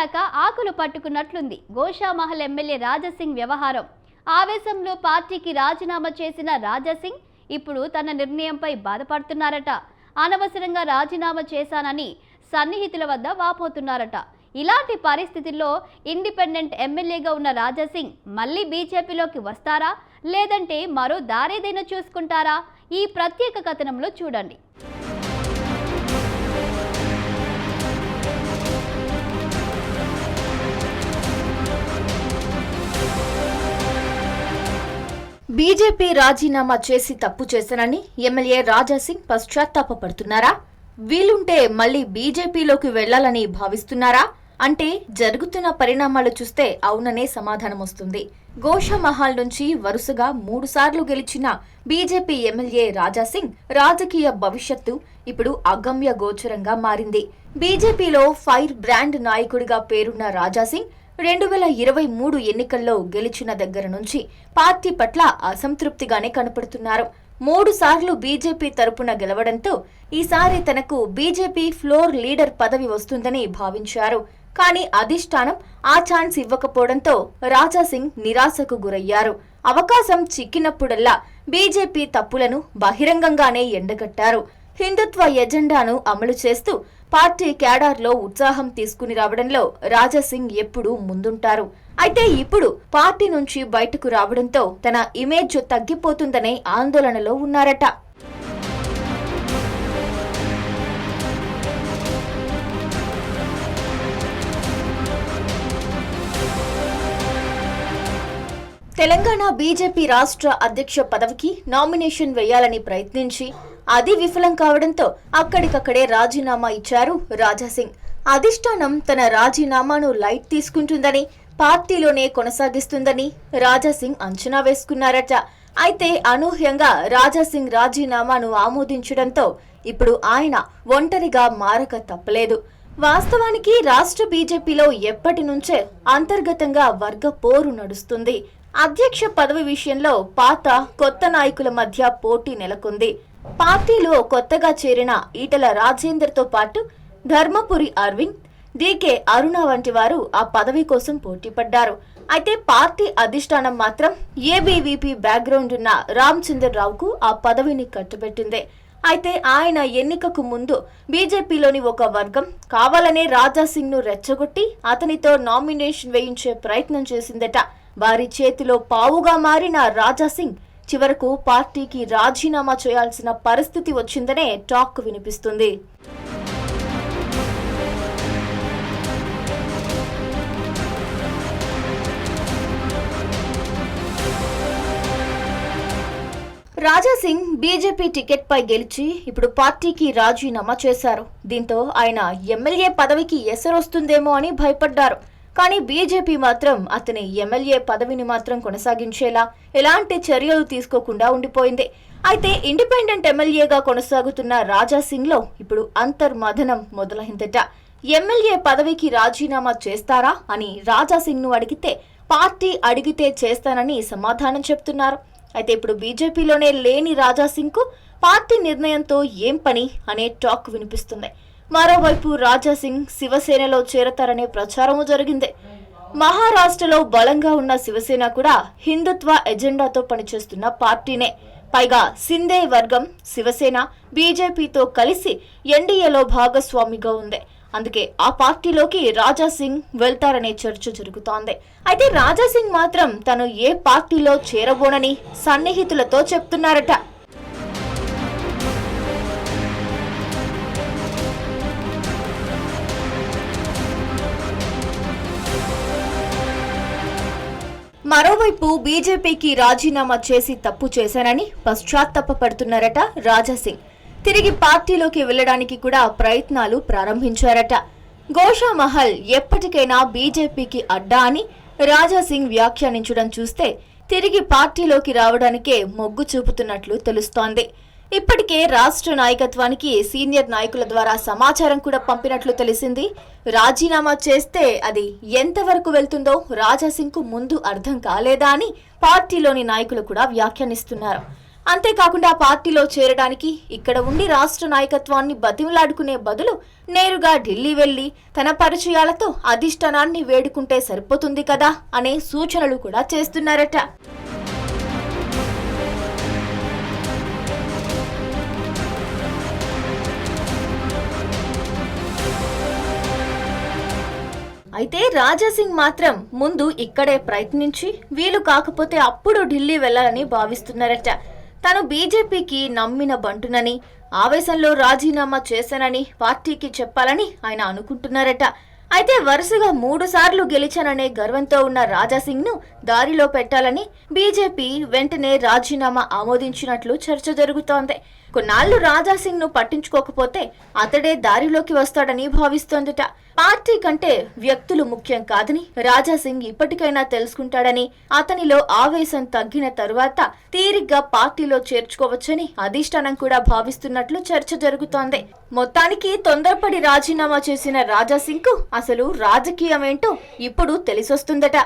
పడ్డాక ఆకులు పట్టుకున్నట్లుంది గోషామహల్ ఎమ్మెల్యే రాజాసింగ్ వ్యవహారం. ఆవేశంలో పార్టీకి రాజీనామా చేసిన రాజాసింగ్ ఇప్పుడు తన నిర్ణయంపై బాధపడుతున్నారట. అనవసరంగా రాజీనామా చేశానని సన్నిహితుల వద్ద వాపోతున్నారట. ఇలాంటి పరిస్థితుల్లో ఇండిపెండెంట్ ఎమ్మెల్యేగా ఉన్న రాజాసింగ్ మళ్ళీ బీజేపీలోకి వస్తారా, లేదంటే మరో దారేదైనా చూసుకుంటారా? ఈ ప్రత్యేక కథనంలో చూడండి. బీజేపీ రాజీనామా చేసి తప్పు చేశానని ఎమ్మెల్యే రాజాసింగ్ పశ్చాత్తాపపడుతున్నారా? వీలుంటే మళ్లీ బీజేపీలోకి వెళ్లాలని భావిస్తున్నారా అంటే జరుగుతున్న పరిణామాలు చూస్తే అవుననే సమాధానం వస్తుంది. గోషామహల్ నుంచి వరుసగా 3 సార్లు గెలిచిన బీజేపీ ఎమ్మెల్యే రాజాసింగ్ రాజకీయ భవిష్యత్తు ఇప్పుడు అగమ్య గోచరంగా మారింది. బీజేపీలో ఫైర్ బ్రాండ్ నాయకుడిగా పేరున్న రాజాసింగ్ 2023 ఎన్నికల్లో గెలిచిన దగ్గర నుంచి పార్టీ పట్ల అసంతృప్తిగానే కనపడుతున్నారు. 3 సార్లు బీజేపీ తరపున గెలవడంతో ఈసారి తనకు బీజేపీ ఫ్లోర్ లీడర్ పదవి వస్తుందని భావించారు. కానీ అధిష్టానం ఆ ఛాన్స్ ఇవ్వకపోవడంతో రాజాసింగ్ నిరాశకు గురయ్యారు. అవకాశం చిక్కినప్పుడల్లా బీజేపీ తప్పులను బహిరంగంగానే ఎండగట్టారు. హిందుత్వ ఎజెండాను అమలు చేస్తూ పార్టీ క్యాడర్లో ఉత్సాహం తీసుకుని రావడంలో రాజాసింగ్ ఎప్పుడూ ముందుంటారు. అయితే ఇప్పుడు పార్టీ నుంచి బయటకు రావడంతో తన ఇమేజ్ తగ్గిపోతుందనే ఆందోళనలో ఉన్నారట. తెలంగాణ బీజేపీ రాష్ట్ర అధ్యక్ష పదవికి నామినేషన్ వేయాలని ప్రయత్నించి అది విఫలం కావడంతో అక్కడికక్కడే రాజీనామా ఇచ్చారు రాజాసింగ్. అధిష్టానం తన రాజీనామాను లైట్ తీసుకుంటుందని, పార్టీలోనే కొనసాగిస్తుందని రాజాసింగ్ అంచనా వేసుకున్నారట. అయితే అనూహ్యంగా రాజాసింగ్ రాజీనామాను ఆమోదించడంతో ఇప్పుడు ఆయన ఒంటరిగా మారక తప్పలేదు. వాస్తవానికి రాష్ట్ర బీజేపీలో ఎప్పటి నుంచే అంతర్గతంగా వర్గ పోరు నడుస్తుంది. అధ్యక్ష పదవి విషయంలో పాత కొత్త నాయకుల మధ్య పోటీ నెలకొంది. పార్టీలో కొత్తగా చేరిన ఈటల రాజేందర్తో పాటు ధర్మపురి అరవింద్, డీకే అరుణ వంటి వారు ఆ పదవి కోసం పోటీ పడ్డారు. అయితే పార్టీ అధిష్టానం మాత్రం ఏబీవీపీ బ్యాక్గ్రౌండ్ ఉన్న రామచంద్రరావుకు ఆ పదవిని కట్టబెట్టింది. అయితే ఆయన ఎన్నికకు ముందు బీజేపీలోని ఒక వర్గం కావాలనే రాజాసింగ్ ను రెచ్చగొట్టి అతనితో నామినేషన్ వేయించే ప్రయత్నం చేసిందట. వారి చేతిలో పావుగా మారిన రాజాసింగ్ చివరకు పార్టీకి రాజీనామా చేయాల్సిన పరిస్థితి వచ్చిందనే టాక్ వినిపిస్తుంది. రాజాసింగ్ బీజేపీ టికెట్ పై గెలిచి ఇప్పుడు పార్టీకి రాజీనామా చేశారు. దీంతో ఆయన ఎమ్మెల్యే పదవికి ఎసరొస్తుందేమో అని భయపడ్డారు. కానీ బీజేపీ మాత్రం అతని ఎమ్మెల్యే పదవిని మాత్రం కొనసాగించేలా ఎలాంటి చర్యలు తీసుకోకుండా ఉండిపోయింది. అయితే ఇండిపెండెంట్ ఎమ్మెల్యేగా కొనసాగుతున్న రాజాసింగ్ లో ఇప్పుడు అంతర్మథనం మొదలైందట. ఎమ్మెల్యే పదవికి రాజీనామా చేస్తారా అని రాజాసింగ్ ను అడిగితే పార్టీ అడిగితే చేస్తానని సమాధానం చెప్తున్నారు. అయితే ఇప్పుడు బీజేపీలోనే లేని రాజాసింగ్ కు పార్టీ నిర్ణయంతో ఏం పని అనే టాక్ వినిపిస్తుంది. మరోవైపు రాజాసింగ్ శివసేనలో చేరతారనే ప్రచారము జరిగింది. మహారాష్ట్రలో బలంగా ఉన్న శివసేన కూడా హిందుత్వ ఎజెండాతో పనిచేస్తున్న పార్టీనే. పైగా సింధే వర్గం శివసేన బీజేపీతో కలిసి ఎన్డీఏలో భాగస్వామిగా ఉంది. అందుకే ఆ పార్టీలోకి రాజాసింగ్ వెళ్తారనే చర్చ జరుగుతోంది. అయితే రాజాసింగ్ మాత్రం తను ఏ పార్టీలో చేరబోనని సన్నిహితులతో చెప్తున్నారట. మరోవైపు బీజేపీకి రాజీనామా చేసి తప్పు చేశానని పశ్చాత్తాపపడుతున్నారట రాజాసింగ్. తిరిగి పార్టీలోకి వెళ్లడానికి కూడా ప్రయత్నాలు ప్రారంభించారట. గోషామహల్ ఎప్పటికైనా బీజేపీకి అడ్డా అని రాజాసింగ్ వ్యాఖ్యానించడం చూస్తే తిరిగి పార్టీలోకి రావడానికే మొగ్గు చూపుతున్నట్లు తెలుస్తోంది. ఇప్పటికే రాష్ట్ర నాయకత్వానికి సీనియర్ నాయకుల ద్వారా సమాచారం కూడా పంపినట్లు తెలిసింది. రాజీనామా చేస్తే అది ఎంతవరకు వెళ్తుందో రాజాసింగ్ కు ముందు అర్థం కాలేదా అని పార్టీలోని నాయకులు కూడా వ్యాఖ్యానిస్తున్నారు. అంతేకాకుండా పార్టీలో చేరడానికి ఇక్కడ ఉండి రాష్ట్ర నాయకత్వాన్ని బతిమలాడుకునే బదులు నేరుగా ఢిల్లీ వెళ్లి తన పరిచయాలతో అధిష్టానాన్ని వేడుకుంటే సరిపోతుంది కదా అనే సూచనలు కూడా చేస్తున్నారట. అయితే రాజాసింగ్ మాత్రం ముందు ఇక్కడే ప్రయత్నించి వీలు కాకపోతే అప్పుడు ఢిల్లీ వెళ్లాలని భావిస్తున్నారట. తను బీజేపీకి నమ్మిన బంటునని, ఆవేశంలో రాజీనామా చేశానని పార్టీకి చెప్పాలని ఆయన అనుకుంటున్నారట. అయితే వరుసగా 3 సార్లు గెలిచాననే గర్వంతో ఉన్న రాజాసింగ్ ను దారిలో పెట్టాలని బీజేపీ వెంటనే రాజీనామా ఆమోదించినట్లు చర్చ జరుగుతోంది. కొన్నాళ్లు రాజాసింగ్ ను పట్టించుకోకపోతే అతడే దారిలోకి వస్తాడని భావిస్తోందట. పార్టీ కంటే వ్యక్తులు ముఖ్యం కాదని రాజాసింగ్ ఇప్పటికైనా తెలుసుకుంటాడని, అతనిలో ఆవేశం తగ్గిన తరువాత తీరిగ్గా పార్టీలో చేర్చుకోవచ్చని అధిష్టానం కూడా భావిస్తున్నట్లు చర్చ జరుగుతోంది. మొత్తానికి తొందరపడి రాజీనామా చేసిన రాజాసింగ్ కు అసలు రాజకీయమేంటో ఇప్పుడు తెలిసొస్తుందట.